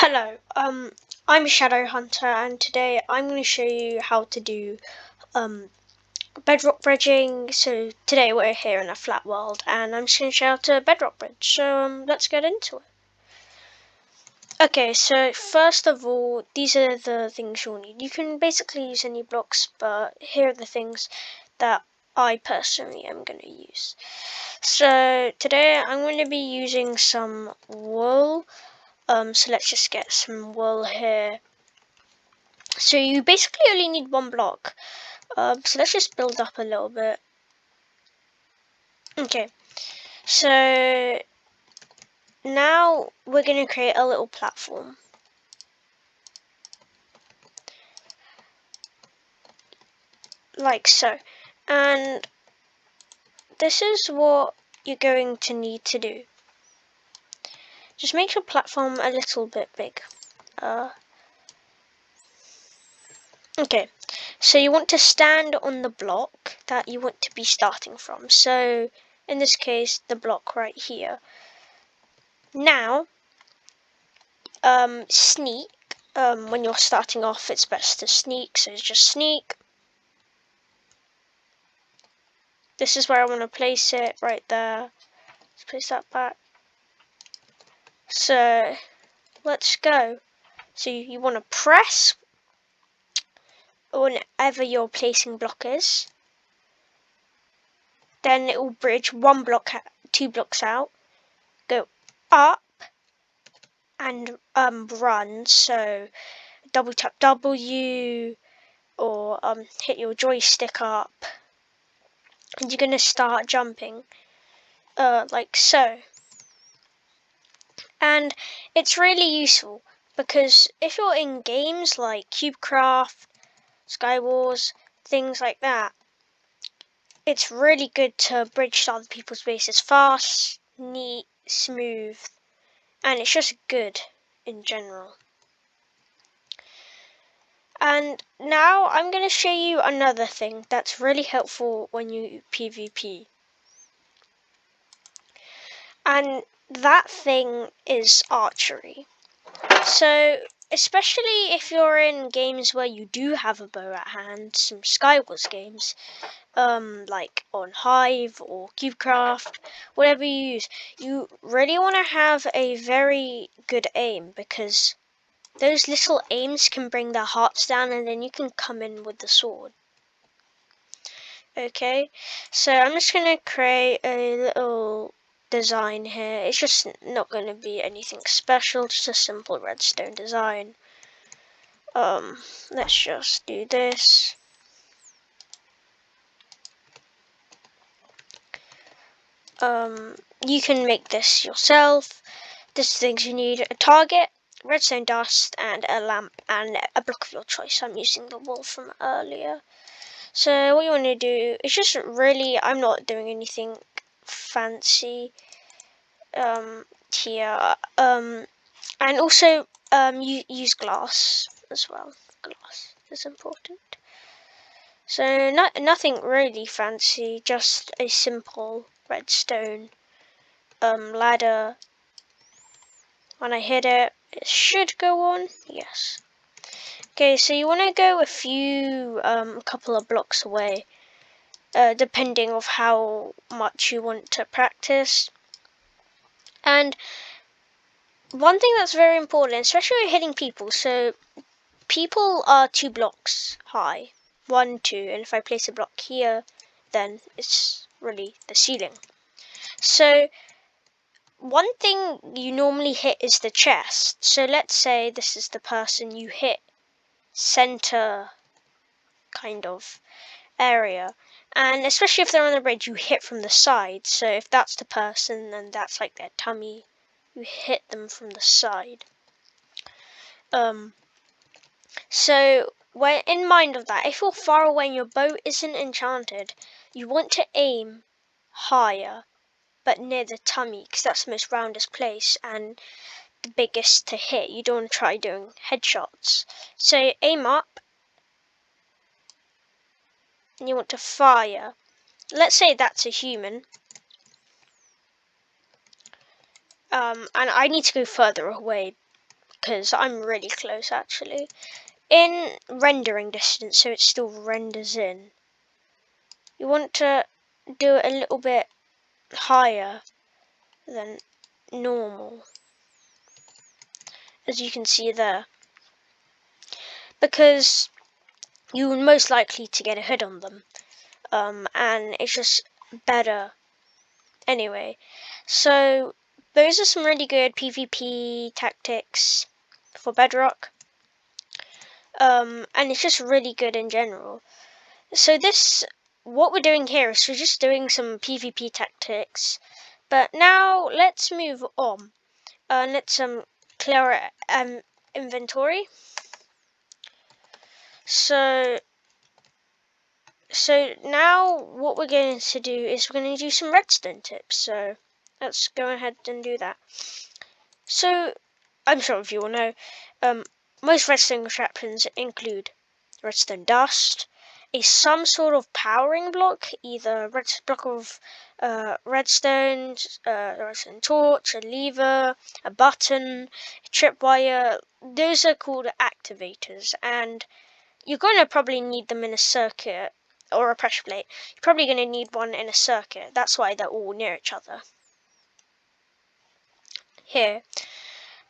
Hello, I'm Shadow Hunter, and today I'm going to show you how to do bedrock bridging. So today we're here in a flat world, and I'm just going to show you how to bedrock bridge. So let's get into it. Okay, so first of all, these are the things you'll need. You can basically use any blocks, but here are the things that I personally am going to use. So today I'm going to be using some wool. So let's just get some wool here. So you basically only need one block. So let's just build up a little bit. Okay, so now we're going to create a little platform. Like so. And this is what you're going to need to do. Just make your platform a little bit big. Okay, so you want to stand on the block that you want to be starting from. So in this case, the block right here. Now, sneak. When you're starting off, it's best to sneak, so just sneak. This is where I want to place it, right there. Let's place that back. So, let's go. So you want to press whenever your placing block is. Then it will bridge one block, two blocks out. Go up and run. So double tap W or hit your joystick up. And you're going to start jumping. Like so. And it's really useful because if you're in games like CubeCraft, Skywars, things like that, it's really good to bridge to other people's bases fast, neat, smooth, and it's just good in general. And now I'm going to show you another thing that's really helpful when you PvP. And that thing is archery. So, especially if you're in games where you do have a bow at hand, some Skywars games, like on Hive or CubeCraft, whatever you use, you really want to have a very good aim because those little aims can bring their hearts down and then you can come in with the sword. Okay, so I'm just going to create a little design here. It's just not going to be anything special, just a simple redstone design. Let's just do this. You can make this yourself. This things you need: a target, redstone dust, and a lamp, and a block of your choice. I'm using the wool from earlier. So what you want to do is just really, I'm not doing anything fancy here. And also you use glass as well. Glass is important. So nothing really fancy, just a simple redstone ladder. When I hit it, it should go on. Yes. Okay, so you want to go a couple of blocks away, depending of how much you want to practice. And one thing that's very important, especially when hitting people, so people are 2 blocks high, 1, 2, and if I place a block here, then it's really the ceiling. So one thing you normally hit is the chest. So let's say this is the person, you hit center kind of area. And especially if they're on the bridge, you hit from the side. So if that's the person, then that's like their tummy. You hit them from the side. So in mind of that, if you're far away and your bow isn't enchanted, you want to aim higher, but near the tummy, because that's the most roundest place and the biggest to hit. You don't want to try doing headshots. So aim up, and you want to fire. Let's say that's a human. And I need to go further away because I'm really close actually. In rendering distance, so it still renders in, you want to do it a little bit higher than normal, as you can see there, because you're most likely to get a hit on them, and it's just better anyway. So those are some really good PvP tactics for bedrock, and it's just really good in general. So what we're doing here is we're just doing some PvP tactics, but now let's move on. Let's clear our inventory. So now what we're going to do is we're going to do some redstone tips. So let's go ahead and do that. So I'm sure if you all know, most redstone contraptions include redstone dust, some sort of powering block, either a block of redstone, a redstone torch, a lever, a button, a tripwire. Those are called activators, and you're going to probably need them in a circuit or a pressure plate. You're probably going to need one in a circuit. That's why they're all near each other. Here.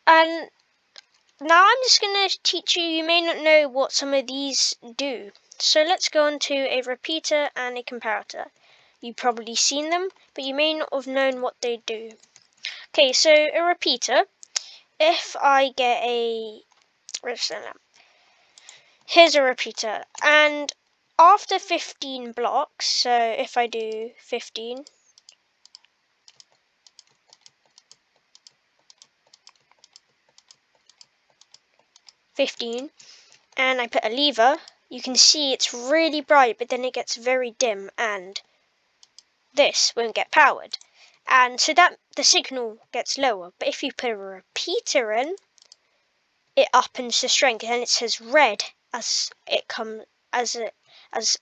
And now I'm just going to teach you, you may not know what some of these do. So let's go on to a repeater and a comparator. You've probably seen them, but you may not have known what they do. Okay, so a repeater, if I get a redstone lamp, here's a repeater, and after 15 blocks, so if I do 15, and I put a lever, you can see it's really bright, but then it gets very dim, and this won't get powered. And so that the signal gets lower. But if you put a repeater in, it uppens the strength, and it says red as it comes, as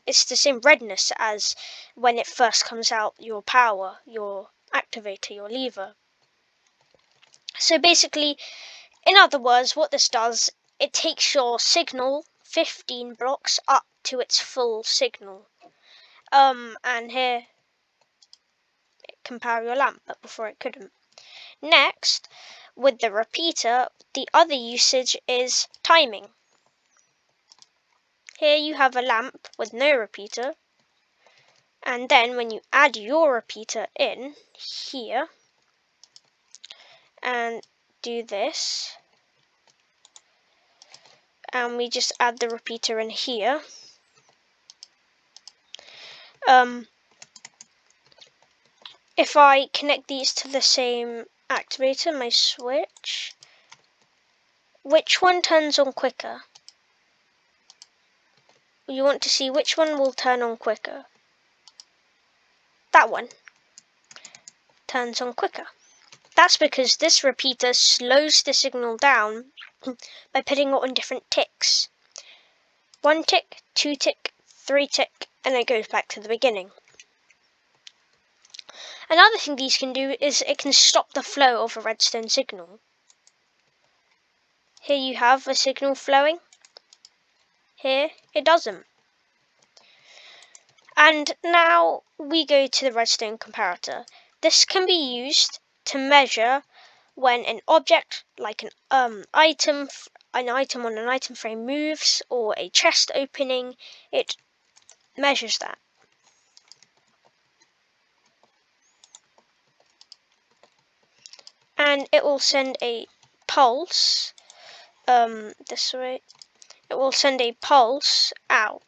it's the same redness as when it first comes out your power, your activator, your lever. So basically, in other words, what this does, it takes your signal 15 blocks up to its full signal. And here it can power your lamp, but before it couldn't. Next, with the repeater, the other usage is timing. Here you have a lamp with no repeater, and then when you add your repeater in here and do this, and we just add the repeater in here, if I connect these to the same activator, my switch, which one turns on quicker? You want to see which one will turn on quicker. That one turns on quicker. That's because this repeater slows the signal down by putting it on different ticks. 1 tick, 2 tick, 3 tick, and it goes back to the beginning. Another thing these can do is it can stop the flow of a redstone signal. Here you have a signal flowing. Here it doesn't. And now we go to the redstone comparator. This can be used to measure when an object, like an item on an item frame moves, or a chest opening. It measures that. And it will send a pulse this way. It will send a pulse out.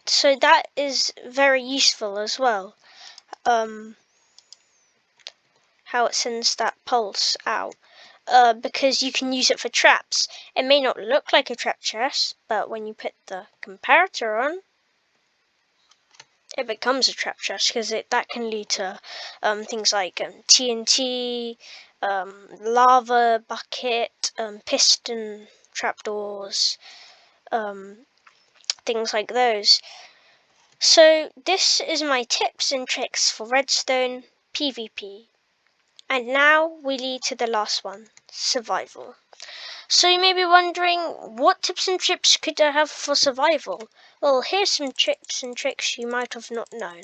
So that is very useful as well. How it sends that pulse out. Because you can use it for traps. It may not look like a trap chest, but when you put the comparator on, it becomes a trap chest, because that can lead to things like TNT, lava bucket, piston trapdoors, things like those. So this is my tips and tricks for redstone PvP. And now we lead to the last one, survival. So you may be wondering, what tips and tricks could I have for survival? Well, here's some tips and tricks you might have not known.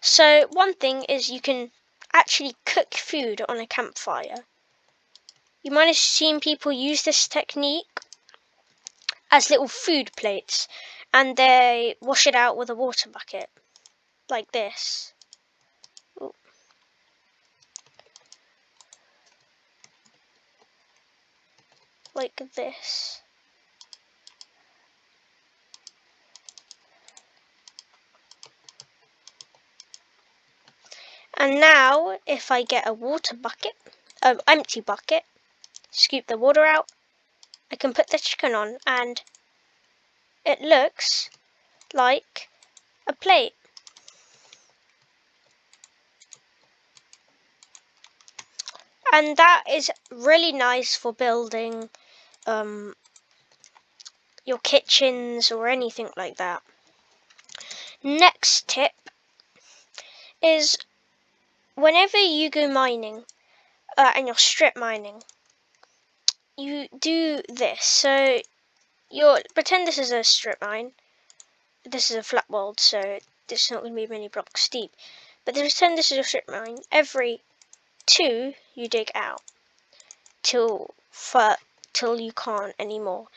So one thing is you can actually cook food on a campfire. You might have seen people use this technique as little food plates, and they wash it out with a water bucket, like this. Ooh. Like this. And now, if I get a water bucket, an empty bucket, scoop the water out, I can put the chicken on, and it looks like a plate. And that is really nice for building your kitchens or anything like that. Next tip is whenever you go mining and you're strip mining, you do this. So you'll pretend this is a strip mine. This is a flat world, so this is not going to be many blocks deep. But pretend this is a strip mine. Every 2 you dig out till you can't anymore.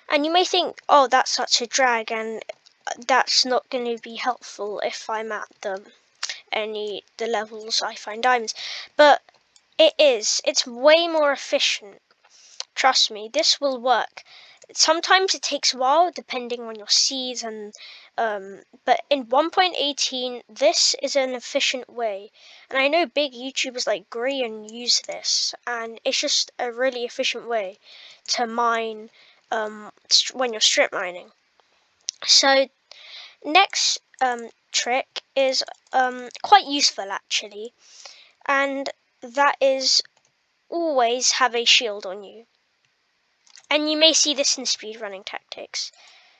And you may think, oh, that's such a drag, and that's not going to be helpful if I'm at the levels I find diamonds. But it is. It's way more efficient. Trust me, this will work. Sometimes it takes a while depending on your seeds, and but in 1.18 this is an efficient way. And I know big YouTubers like Grian use this, and it's just a really efficient way to mine when you're strip mining. So next trick is quite useful actually, and that is always have a shield on you. And you may see this in speedrunning tactics.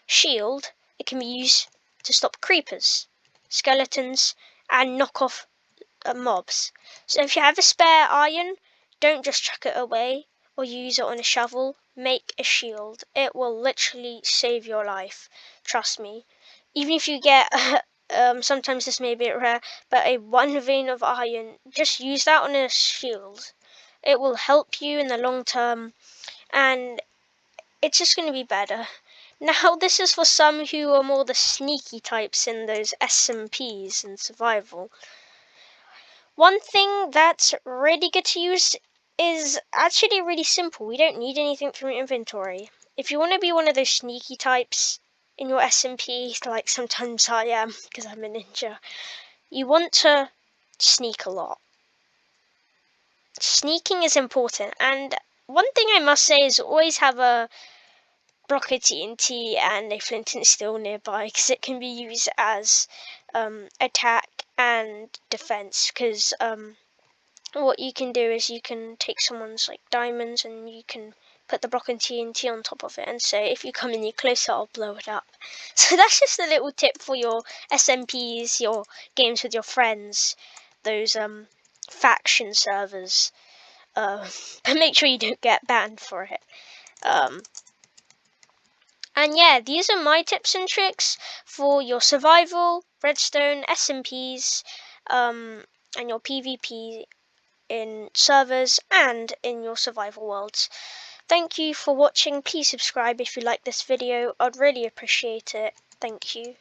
Shield, it can be used to stop creepers, skeletons, and knock off mobs. So if you have a spare iron, don't just chuck it away or use it on a shovel. Make a shield. It will literally save your life. Trust me. Even if you get, sometimes this may be rare, but a 1 vein of iron, just use that on a shield. It will help you in the long term, and it's just going to be better. Now, this is for some who are more the sneaky types in those SMPs and survival. One thing that's really good to use is actually really simple. We don't need anything from your inventory. If you want to be one of those sneaky types in your SMP, like sometimes I am because I'm a ninja, you want to sneak a lot. Sneaking is important, and one thing I must say is always have a block of TNT and a flint and steel nearby, because it can be used as attack and defense. Because what you can do is you can take someone's like diamonds and you can put the block of TNT on top of it and say, if you come any closer, I'll blow it up. So that's just a little tip for your SMPs, your games with your friends, those faction servers. But make sure you don't get banned for it. And yeah, these are my tips and tricks for your survival, redstone, SMPs, and your PvP in servers and in your survival worlds. Thank you for watching. Please subscribe if you like this video. I'd really appreciate it. Thank you.